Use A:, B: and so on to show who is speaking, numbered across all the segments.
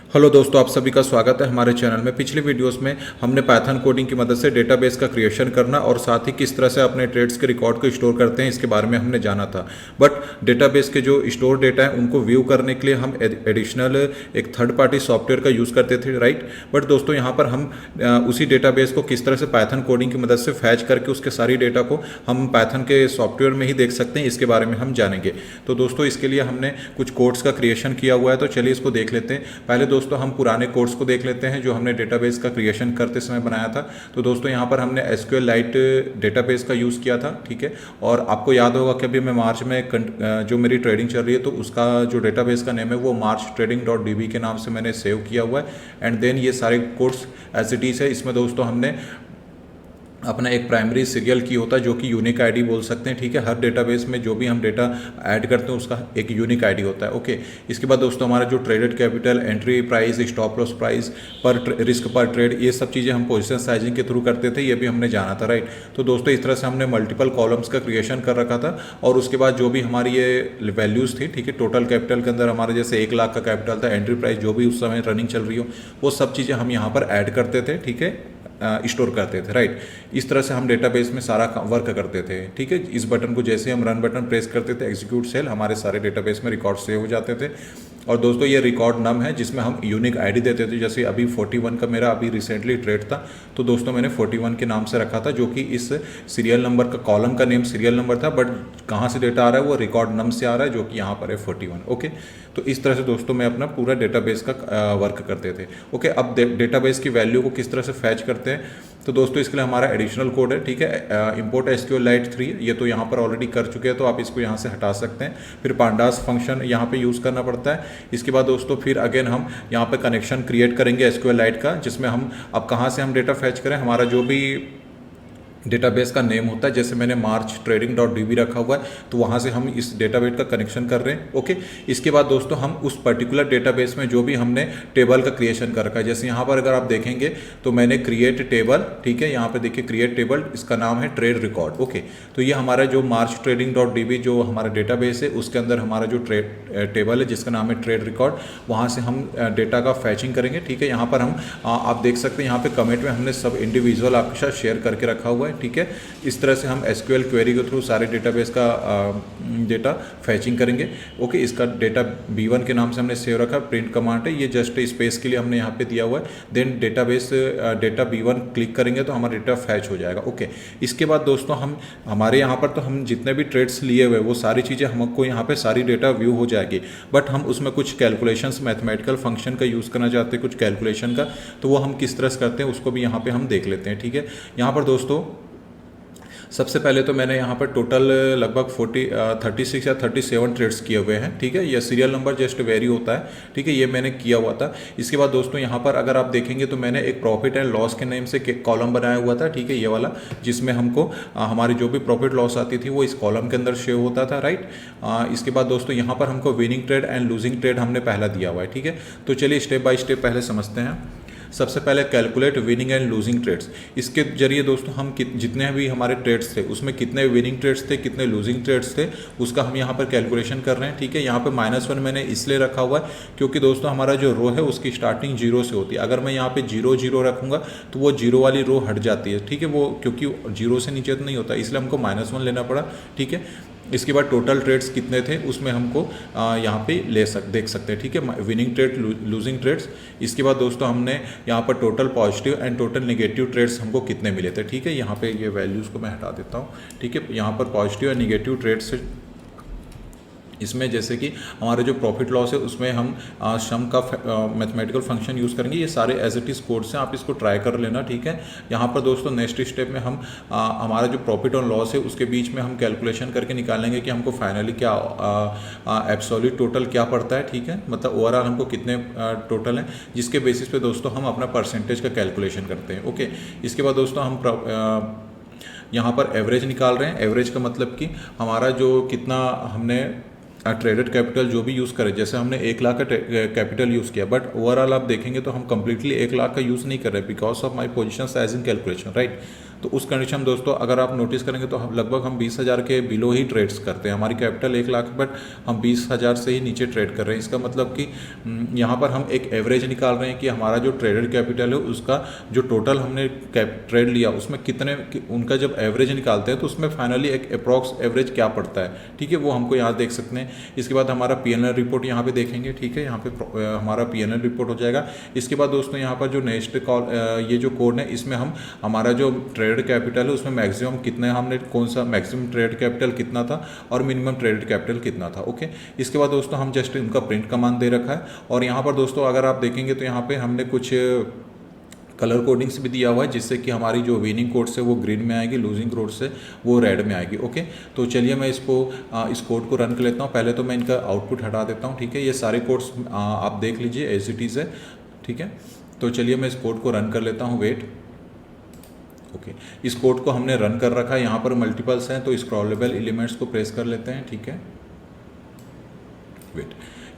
A: Hello दोस्तों, आप सभी का स्वागत है हमारे चैनल में। पिछली वीडियोस में हमने पाइथन कोडिंग की मदद से डेटाबेस का क्रिएशन करना और साथ ही किस तरह से अपने ट्रेड्स के रिकॉर्ड को स्टोर करते हैं इसके बारे में हमने जाना था। बट डेटाबेस के जो स्टोर डेटा है उनको व्यू करने के लिए हम एडिशनल एक थर्ड पार्टी सॉफ्टवेयर का यूज़ करते थे, राइट। बट दोस्तों यहाँ पर हम उसी डेटाबेस को किस तरह से पाइथन कोडिंग की मदद से फैच करके उसके सारी डेटा को हम पाइथन के सॉफ्टवेयर में ही देख सकते हैं, इसके बारे में हम जानेंगे। तो दोस्तों इसके लिए हमने कुछ कोड्स का क्रिएशन किया हुआ है, तो चलिए इसको देख लेते हैं। पहले दोस्तों हम पुराने कोड्स को देख लेते हैं जो हमने डेटाबेस का क्रिएशन करते समय बनाया था। तो दोस्तों यहाँ पर हमने SQLite डेटाबेस का यूज़ किया था, ठीक है। और आपको याद होगा कि अभी मैं मार्च में जो मेरी ट्रेडिंग चल रही है तो उसका जो डेटाबेस का नेम है वो marchtrading.db के नाम से मैंने सेव किया हुआ है। एंड देन ये सारे कोड्स एज इट इज़ है। इसमें दोस्तों हमने अपना एक प्राइमरी सीरियल की होता है जो कि यूनिक आईडी बोल सकते हैं, ठीक है। हर डेटाबेस में जो भी हम डेटा ऐड करते हैं उसका एक यूनिक आईडी होता है, ओके। इसके बाद दोस्तों हमारा जो traded capital, entry price, stop loss price, पर रिस्क पर ट्रेड, ये सब चीज़ें हम पोजीशन साइजिंग के थ्रू करते थे, ये भी हमने जाना था, राइट। तो दोस्तों इस तरह से हमने मल्टीपल कॉलम्स का क्रिएशन कर रखा था। और उसके बाद जो भी हमारी ये वैल्यूज़ थी, ठीक है, टोटल कैपिटल के अंदर हमारे जैसे 1 लाख का कैपिटल था, एंट्री प्राइस जो भी उस समय रनिंग चल रही हो वो सब चीज़ें हम यहाँ पर ऐड करते थे, ठीक है, स्टोर करते थे, राइट। इस तरह से हम डेटाबेस में सारा वर्क करते थे, ठीक है। इस बटन को जैसे हम रन बटन प्रेस करते थे, एग्जीक्यूट सेल, हमारे सारे डेटाबेस में रिकॉर्ड सेव हो जाते थे। और दोस्तों ये रिकॉर्ड नम है जिसमें हम यूनिक आईडी देते थे। जैसे अभी 41 का मेरा अभी रिसेंटली ट्रेड था, तो दोस्तों मैंने 41 के नाम से रखा था, जो कि इस सीरियल नंबर का कॉलम का नेम सीरियल नंबर था, बट कहाँ से डेटा आ रहा है वो रिकॉर्ड नम से आ रहा है, जो कि यहाँ पर है 41, ओके। तो इस तरह से दोस्तों मैं अपना पूरा डेटाबेस का वर्क करते थे, ओके। अब डेटाबेस की वैल्यू को किस तरह से फैच करते हैं, तो दोस्तों इसके लिए हमारा एडिशनल कोड है, ठीक है। इंपोर्ट SQLite 3, ये तो यहाँ पर ऑलरेडी कर चुके हैं, तो आप इसको यहाँ से हटा सकते हैं। फिर पांडास फंक्शन यहाँ पे यूज़ करना पड़ता है। इसके बाद दोस्तों फिर अगेन हम यहाँ पे कनेक्शन क्रिएट करेंगे SQLite का, जिसमें हम अब कहाँ से हम डेटा फैच करें, हमारा जो भी डेटाबेस का नेम होता है, जैसे मैंने marchtrading.db रखा हुआ है, तो वहाँ से हम इस डेटाबेस का कनेक्शन कर रहे हैं, ओके। इसके बाद दोस्तों हम उस पर्टिकुलर डेटाबेस में जो भी हमने टेबल का क्रिएशन कर रखा है, जैसे यहाँ पर अगर आप देखेंगे तो मैंने क्रिएट टेबल, ठीक है, यहाँ पे देखिए क्रिएट टेबल, इसका नाम है ट्रेड रिकॉर्ड, ओके। तो ये हमारा जो marchtrading.db जो हमारा डेटाबेस है उसके अंदर हमारा जो टेबल है जिसका नाम है ट्रेड रिकॉर्ड, वहाँ से हम डेटा का फैचिंग करेंगे, ठीक है। यहाँ पर हम आप देख सकते हैं यहाँ पे कमेंट में हमने सब इंडिविजुअल आपके साथ शेयर करके रखा हुआ है, ठीक है। इस तरह से हम SQL क्वेरी के थ्रू सारे डेटाबेस का डेटा फैचिंग करेंगे, ओके। इसका डेटा B1 के नाम से हमने सेव रखा, प्रिंट कमांड है, ये जस्ट स्पेस के लिए हमने यहाँ पे दिया हुआ है। Then database data B1 click करेंगे तो हमारा डेटा फैच हो जाएगा, ओके। इसके बाद दोस्तों हम हमारे यहाँ पर तो हम जितने भी ट्रेड्स लिए हुए वो सारी चीज़ें हमको यहाँ पे सारी डेटा व्यू हो जाएगी, बट हम उसमें कुछ कैलकुलेशंस, मैथमेटिकल फंक्शन का यूज़ करना चाहते हैं, कुछ कैलकुलेशन का, तो वो हम किस तरह से करते हैं उसको भी यहाँ पे हम देख लेते हैं, ठीक है। यहाँ पर दोस्तों सबसे पहले तो मैंने यहाँ पर टोटल लगभग 36 या 37 ट्रेड्स किए हुए हैं, ठीक है। यह सीरियल नंबर जस्ट वेरी होता है, ठीक है, ये मैंने किया हुआ था। इसके बाद दोस्तों यहाँ पर अगर आप देखेंगे तो मैंने एक प्रॉफिट एंड लॉस के नेम से कॉलम बनाया हुआ था, ठीक है, ये वाला, जिसमें हमको हमारी जो भी प्रॉफिट लॉस आती थी वो इस कॉलम के अंदर शेव होता था, राइट। इसके बाद दोस्तों यहाँ पर हमको winning trade and losing trade हमने पहला दिया हुआ है, ठीक है। तो चलिए स्टेप बाय स्टेप पहले समझते हैं। सबसे पहले calculate winning and losing trades. इसके जरिए दोस्तों हम जितने भी हमारे ट्रेड्स थे उसमें कितने विनिंग ट्रेड्स थे, कितने लूजिंग ट्रेड्स थे, उसका हम यहाँ पर कैलकुलेशन कर रहे हैं, ठीक है। यहाँ पर -1 मैंने इसलिए रखा हुआ है क्योंकि दोस्तों हमारा जो रो है उसकी स्टार्टिंग 0 से होती है। अगर मैं यहाँ पे 0 0 रखूँगा तो वो 0 वाली रो हट जाती है, ठीक है, वो क्योंकि 0 से नीचे तो नहीं होता, इसलिए हमको -1 लेना पड़ा, ठीक है। इसके बाद टोटल ट्रेड्स कितने थे उसमें हमको यहाँ पे देख सकते हैं, ठीक है, विनिंग ट्रेड, लूजिंग ट्रेड्स। इसके बाद दोस्तों हमने यहाँ पर total positive and total negative trades हमको कितने मिले थे, ठीक है। यहाँ पे ये वैल्यूज़ को मैं हटा देता हूँ, ठीक है। यहाँ पर पॉजिटिव एंड नेगेटिव ट्रेड्स इसमें जैसे कि हमारा जो प्रॉफिट लॉस है उसमें हम सम का मैथमेटिकल फंक्शन यूज़ करेंगे। ये सारे एज इट इज़ कोड से आप इसको ट्राई कर लेना, ठीक है। यहाँ पर दोस्तों नेक्स्ट स्टेप में हम हमारा जो प्रॉफिट और लॉस है उसके बीच में हम कैलकुलेशन करके निकालेंगे कि हमको फाइनली क्या एब्सोल्यूट टोटल क्या पड़ता है, ठीक है, मतलब ओवरऑल हमको कितने टोटल हैं, जिसके बेसिस पे दोस्तों हम अपना परसेंटेज का कैलकुलेशन करते हैं, ओके। इसके बाद दोस्तों हम यहाँ पर एवरेज निकाल रहे हैं। एवरेज का मतलब कि हमारा जो कितना हमने ट्रेडेड कैपिटल जो भी यूज़ करें, जैसे हमने 1 लाख का कैपिटल यूज़ किया, बट ओवरऑल आप देखेंगे तो हम कंप्लीटली 1 लाख का यूज़ नहीं कर रहे because of my position sizing calculation, right. तो उस कंडीशन में दोस्तों अगर आप नोटिस करेंगे तो लगभग हम 20,000 के बिलो ही ट्रेड्स करते हैं। हमारी कैपिटल 1 लाख, बट हम 20,000 से ही नीचे ट्रेड कर रहे हैं। इसका मतलब कि यहाँ पर हम एक एवरेज निकाल रहे हैं कि हमारा जो ट्रेडेड कैपिटल है उसका जो टोटल हमने ट्रेड लिया उसमें कितने, उनका जब एवरेज निकालते हैं तो उसमें फाइनली एक अप्रॉक्स एवरेज क्या पड़ता है, ठीक है, वो हमको यहाँ देख सकते हैं। इसके बाद हमारा पीएनएल रिपोर्ट यहाँ पे देखेंगे, ठीक है, यहाँ पे हमारा पीएनएल रिपोर्ट हो जाएगा। इसके बाद दोस्तों यहाँ पर जो नेक्स्ट कॉल ये जो कोड है इसमें हम हमारा जो ट्रेड कैपिटल है उसमें मैक्सिमम कितने, हमने कौन सा मैक्सिमम ट्रेड कैपिटल कितना था और मिनिमम ट्रेड कैपिटल कितना था। ओके, इसके बाद दोस्तों हम जस्ट इनका प्रिंट कमांड दे रखा है। और यहाँ पर दोस्तों अगर आप देखेंगे तो यहाँ पे हमने कुछ कलर कोडिंग्स भी दिया हुआ है जिससे कि हमारी जो विनिंग कोड्स है वो ग्रीन में आएगी, लूजिंग कोड्स है वो रेड में आएगी। ओके, तो चलिए मैं इसको इस कोड को रन कर लेता हूँ। पहले तो मैं इनका आउटपुट हटा देता हूँ, ठीक है। ये सारे कोड्स आप देख लीजिए एज इट इज़ है, ठीक है। तो चलिए मैं इस कोड को रन कर लेता हूँ। वेट, ओके, इस कोड को हमने रन कर रखा है। यहाँ पर मल्टीपल्स हैं तो स्क्रॉलेबल एलिमेंट्स को प्रेस कर लेते हैं, ठीक है। वेट,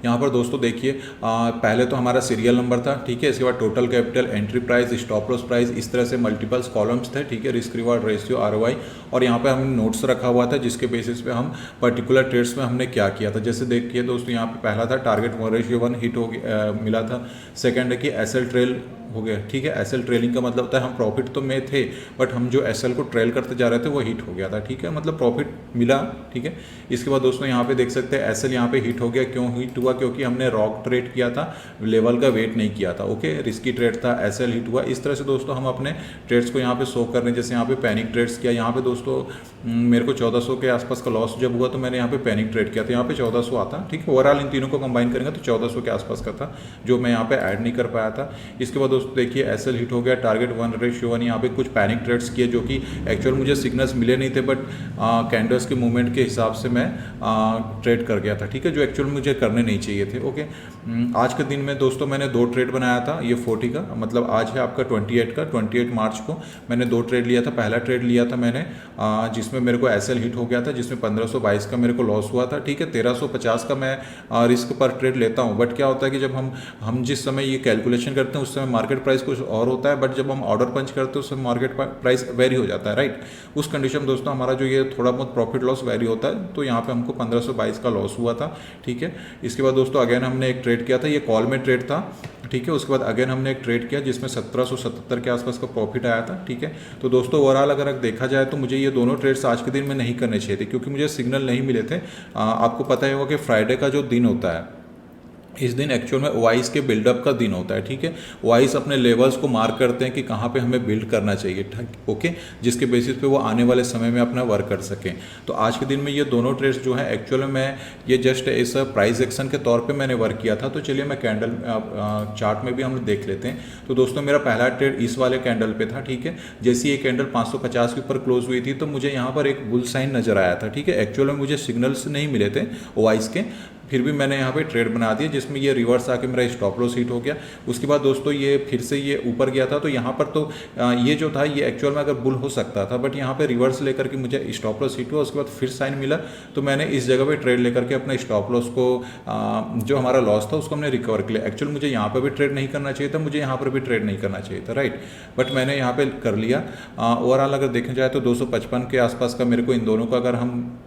A: यहाँ पर दोस्तों देखिए पहले तो हमारा सीरियल नंबर था, ठीक है। इसके बाद total capital, entry price, stop loss price, इस तरह से मल्टीपल्स कॉलम्स थे, ठीक है। रिस्क रिवार्ड रेशियो, आरओआई, और यहाँ पे हमने नोट्स रखा हुआ था जिसके बेसिस पे हम पर्टिकुलर ट्रेड्स में हमने क्या किया था। जैसे देखिए दोस्तों यहाँ पे पहला था टारगेट 1:1 हिट हो गया, मिला था। सेकेंड है कि एसएल ट्रेल हो गया, ठीक है। एसएल ट्रेलिंग का मतलब होता है हम प्रॉफिट तो में थे बट हम जो एसएल को ट्रेल करते जा रहे थे वो हिट हो गया था, ठीक है, मतलब प्रॉफिट मिला, ठीक है। इसके बाद दोस्तों यहाँ पे देख सकते हैं एसएल यहाँ पे हिट हो गया। क्यों हिट हुआ? क्योंकि हमने रॉक ट्रेड किया था, लेवल का वेट नहीं किया था। ओके, रिस्की ट्रेड था, एसएल हिट हुआ। इस तरह से दोस्तों हम अपने ट्रेड्स को यहाँ पे शो कर रहे हैं। जैसे यहाँ पे पैनिक ट्रेड्स किया, यहाँ पे दोस्तों मेरे को 1400 के आसपास का लॉस जब हुआ तो मैंने यहाँ पे पैनिक ट्रेड किया था, यहाँ पे 1400 आता, ठीक है। ओवरऑल इन तीनों को कंबाइन करेंगे तो 1400 के आसपास का था जो मैं यहाँ पे ऐड नहीं कर पाया था। इसके बाद दोस्तों देखिए एसएल हिट हो गया, टारगेट 1:1। यहाँ पे कुछ पैनिक ट्रेड्स किए जो कि एक्चुअल मुझे सिग्नल्स मिले नहीं थे बट कैंडल्स के मूवमेंट के हिसाब से मैं ट्रेड कर गया था, ठीक है, जो एक्चुअल मुझे करने नहीं चाहिए थे। ओके, आज के दिन में दोस्तों मैंने 2 ट्रेड बनाया था। ये 40 का मतलब आज है आपका 28 मार्च को मैंने 2 ट्रेड लिया था। पहला ट्रेड लिया था मैंने जिसमें मेरे को एसएल हिट हो गया था, जिसमें 1522 का मेरे को लॉस हुआ था, ठीक है। 1350 का मैं रिस्क पर ट्रेड लेता हूँ बट क्या होता है कि जब हम जिस समय ये कैलकुलेशन करते हैं उस समय मार्केट प्राइस कुछ और होता है बट जब हम ऑर्डर पंच करते हैं उस समय मार्केट प्राइस वेरी हो जाता है, राइट। उस कंडीशन में दोस्तों हमारा जो ये थोड़ा बहुत प्रॉफिट लॉस वेरी होता है, तो यहाँ पे हमको 1522 का लॉस हुआ था, ठीक है। इसके बाद दोस्तों अगेन हमने एक ट्रेड किया था, ये कॉल में ट्रेड था, ठीक है। उसके बाद अगेन हमने एक ट्रेड किया जिसमें 1777 के आसपास का प्रॉफिट आया था, ठीक है। तो दोस्तों ओवरऑल अगर देखा जाए तो मुझे ये दोनों ट्रेड्स आज के दिन में नहीं करने चाहिए थे क्योंकि मुझे सिग्नल नहीं मिले थे। आपको पता ही होगा कि फ्राइडे का जो दिन होता है इस दिन एक्चुअल में ओआईस के बिल्डअप का दिन होता है, ठीक है। ओआईस अपने लेवल्स को मार्क करते हैं कि कहाँ पे हमें बिल्ड करना चाहिए, ओके, जिसके बेसिस पे वो आने वाले समय में अपना वर्क कर सकें। तो आज के दिन में ये दोनों ट्रेड्स जो है एक्चुअल में मैं ये जस्ट इस प्राइस एक्शन के तौर पे मैंने वर्क किया था। तो चलिए मैं कैंडल चार्ट में भी हम देख लेते हैं। तो दोस्तों मेरा पहला ट्रेड इस वाले कैंडल पे था, ठीक है। जैसे ये कैंडल 550 के ऊपर क्लोज हुई थी तो मुझे यहाँ पर एक बुल साइन नजर आया था, ठीक है। एक्चुअल में मुझे सिग्नल्स नहीं मिले थे ओआईस के, फिर भी मैंने यहाँ पे ट्रेड बना दिया जिसमें ये रिवर्स आके मेरा स्टॉप लॉस हिट हो गया। उसके बाद दोस्तों ये फिर से ये ऊपर गया था तो यहाँ पर तो ये जो था ये एक्चुअल में अगर बुल हो सकता था बट यहाँ पे रिवर्स लेकर के मुझे स्टॉप लॉस हिट हुआ। उसके बाद फिर साइन मिला तो मैंने इस जगह पे ट्रेड लेकर के अपना स्टॉप लॉस को जो हमारा लॉस था उसको हमने रिकवर कर लिया। एक्चुअल मुझे यहाँ पर भी ट्रेड नहीं करना चाहिए था, मुझे यहाँ पर भी ट्रेड नहीं करना चाहिए था, राइट, बट मैंने यहाँ पर कर लिया। ओवरऑल अगर देखा जाए तो 255 के आसपास का मेरे को इन दोनों का अगर हम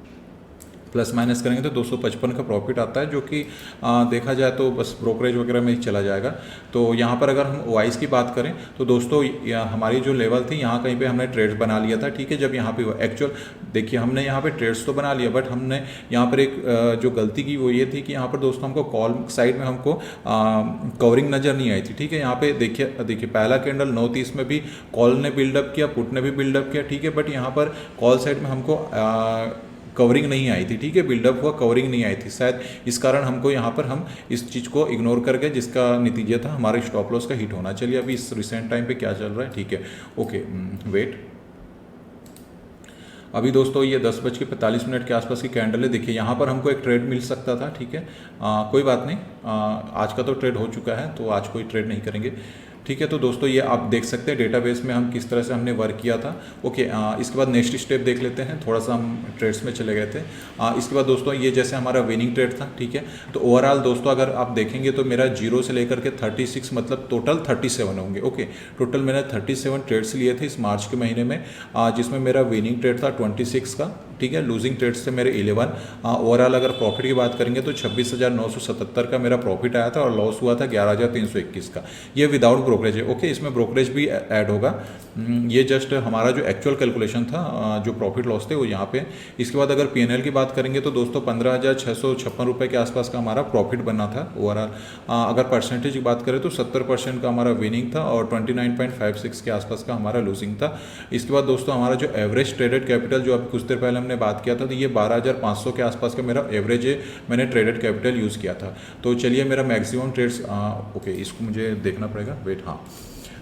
A: प्लस माइनस करेंगे तो 255 का प्रॉफिट आता है जो कि देखा जाए तो बस ब्रोकरेज वगैरह में ही चला जाएगा। तो यहाँ पर अगर हम ओआईस की बात करें तो दोस्तों हमारी जो लेवल थी यहाँ कहीं पे हमने ट्रेड्स बना लिया था, ठीक है। जब यहाँ पे एक्चुअल देखिए हमने यहाँ पे ट्रेड्स तो बना लिया बट हमने यहाँ पर एक जो गलती की वो ये थी कि यहाँ पर दोस्तों हमको कॉल साइड में हमको कवरिंग नज़र नहीं आई थी, ठीक है। यहाँ पे देखिए पहला कैंडल 9:30 में भी कॉल ने बिल्डअप किया, पुट ने भी बिल्डअप किया, ठीक है, बट यहाँ पर कॉल साइड में हमको कवरिंग नहीं आई थी, ठीक है। बिल्डअप हुआ, कवरिंग नहीं आई थी, शायद इस कारण हमको यहाँ पर हम इस चीज़ को इग्नोर कर गए जिसका नतीजा था हमारे स्टॉप लॉस का हिट होना। चलिए अभी इस रिसेंट टाइम पे क्या चल रहा है, ठीक है। ओके, वेट, अभी दोस्तों ये 10:45 के आसपास की कैंडल है। देखिए यहाँ पर हमको एक ट्रेड मिल सकता था, ठीक है, कोई बात नहीं, आज का तो ट्रेड हो चुका है तो आज कोई ट्रेड नहीं करेंगे। ठीक है। तो दोस्तों ये आप देख सकते हैं डेटाबेस में हम किस तरह से हमने वर्क किया था। ओके, इसके बाद नेक्स्ट स्टेप देख लेते हैं। थोड़ा सा हम ट्रेड्स में चले गए थे। इसके बाद दोस्तों ये जैसे हमारा विनिंग ट्रेड था, ठीक है। तो ओवरऑल दोस्तों अगर आप देखेंगे तो मेरा 0 से लेकर के 36 मतलब टोटल 37 होंगे। ओके, टोटल मैंने 37 ट्रेड्स लिए थे इस मार्च के महीने में, जिसमें मेरा विनिंग ट्रेड था 26 का, ठीक है। लूजिंग ट्रेड्स थे मेरे 11। ओवरऑल अगर प्रॉफिट की बात करेंगे तो 26,977 का मेरा प्रॉफिट आया था और लॉस हुआ था 11,321 का। ये विदाउट ब्रोकरेज है। ओके, इसमें ब्रोकरेज भी ऐड होगा। ये जस्ट हमारा जो एक्चुअल कैलकुलेशन था, जो प्रॉफिट लॉस थे वो यहाँ पे। इसके बाद अगर पीएनएल की बात करेंगे तो दोस्तों 15,656 रुपये के आसपास का हमारा प्रॉफिट बना था ओवरऑल। अगर परसेंटेज की बात करें तो 70% का हमारा विनिंग था और 29.56 के आसपास का हमारा लूजिंग था। इसके बाद दोस्तों हमारा जो एवरेज ट्रेडेड कैपिटल, जो अभी कुछ देर पहले हमने बात किया था, तो ये 12,500 के आसपास का मेरा एवरेज है, मैंने ट्रेडेड कैपिटल यूज़ किया था। तो चलिए मेरा मैक्सिमम ट्रेड्स, ओके इसको मुझे देखना पड़ेगा, वेट, हाँ।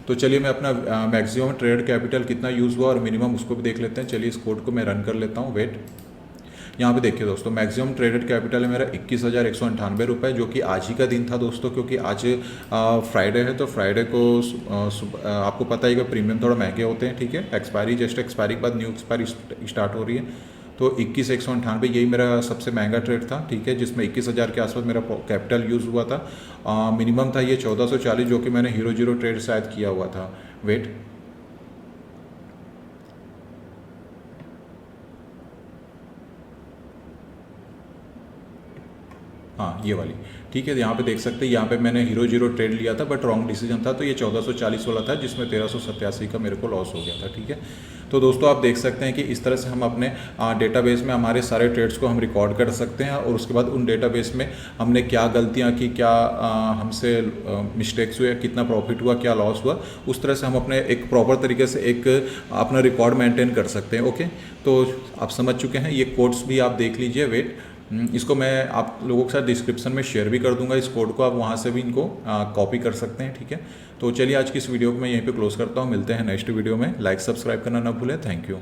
A: तो चलिए मैं अपना मैक्सिमम ट्रेड कैपिटल कितना यूज़ हुआ और मिनिमम उसको भी देख लेते हैं। चलिए इस कोड को मैं रन कर लेता हूँ, वेट। यहाँ पे देखिए दोस्तों, मैक्सिमम ट्रेडेड कैपिटल है मेरा 21,198 रुपये, जो कि आज ही का दिन था दोस्तों, क्योंकि आज फ्राइडे है। तो फ्राइडे को आपको पता ही कि प्रीमियम थोड़ा महंगे होते हैं, ठीक है। एक्सपायरी, जस्ट एक्सपायरी के बाद न्यू एक्सपायरी स्टार्ट हो रही है। तो 21,198 यही मेरा सबसे महंगा ट्रेड था, ठीक है, जिसमें 21,000 के आसपास मेरा कैपिटल यूज़ हुआ था। मिनिमम था ये 1440, जो कि मैंने हीरो जीरो ट्रेड शायद किया हुआ था, वेट। हाँ ये वाली, ठीक है। यहाँ पे देख सकते हैं, यहाँ पे मैंने हीरो जीरो ट्रेड लिया था बट रॉन्ग डिसीजन था। तो ये 1440 वाला था, जिसमें 1387 का मेरे को लॉस हो गया था, ठीक है। तो दोस्तों आप देख सकते हैं कि इस तरह से हम अपने डेटाबेस में हमारे सारे ट्रेड्स को हम रिकॉर्ड कर सकते हैं और उसके बाद उन डेटाबेस में हमने क्या गलतियाँ की, क्या हमसे मिस्टेक्स हुए, कितना प्रॉफिट हुआ, क्या लॉस हुआ, उस तरह से हम अपने एक प्रॉपर तरीके से एक अपना रिकॉर्ड मेंटेन कर सकते हैं। ओके, तो आप समझ चुके हैं। ये कोड्स भी आप देख लीजिए, वेट। इसको मैं आप लोगों के साथ डिस्क्रिप्शन में शेयर भी कर दूंगा, इस कोड को आप वहाँ से भी इनको कॉपी कर सकते हैं, ठीक है। तो चलिए आज की इस वीडियो को मैं यहीं पे क्लोज करता हूँ। मिलते हैं नेक्स्ट वीडियो में। लाइक सब्सक्राइब करना ना भूलें। Thank you.